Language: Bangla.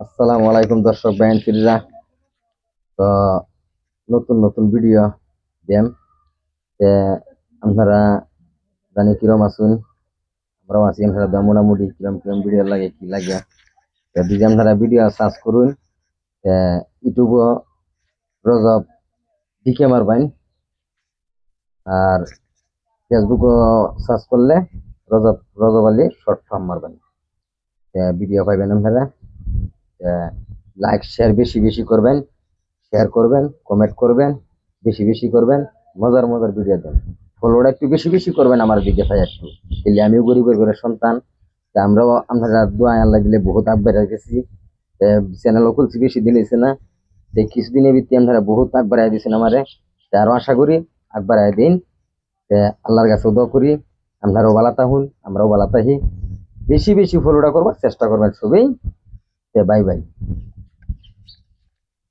আসসালামু আলাইকুম দর্শক ভাই ফিররা। তো নতুন নতুন ভিডিও দেন তে আপনারা জানি কিরম আছেন। আমরাও আছি, আপনারা দাম মোটামুটি কিরম কিরম ভিডিও লাগে কি লাগে। তো যদি আপনারা ভিডিও সার্চ করুন ইউটিউব রজব ডিকে মারবেন, আর ফেসবুকও সার্চ করলে রজব রজব আলী শর্ট ফর্ম মারবেন, ভিডিও পাইবেন আপনারা। লাইক শেয়ার বেশি বেশি করবেন, শেয়ার করবেন, কমেন্ট করবেন, বেশি বেশি করবেন, মজার মজার ভিডিও দেন। ফলোটা একটু বেশি বেশি করবেন আমার দিকে ভাই একটু, তাহলে আমিও গরিবের ঘরের সন্তান। তা আমরাও আপনারা দোয়া আল্লাহ দিলে বহুত আগ বেড়ে গেছি। চ্যানেলও খুলছি বেশি দিন হয়েছে না, কিছুদিনের ভিত্তি আপনারা বহুত আগ বাড়াই দিয়েছেন আমারে। আরো আশা করি আগ বাড়াই দিন। আল্লাহর কাছে দোয়া করি আপনারাও ভালো থাকুন, আমরাও ভালো থাকি। বেশি বেশি ফলোটা করবার চেষ্টা করবেন সবাই। Bye bye.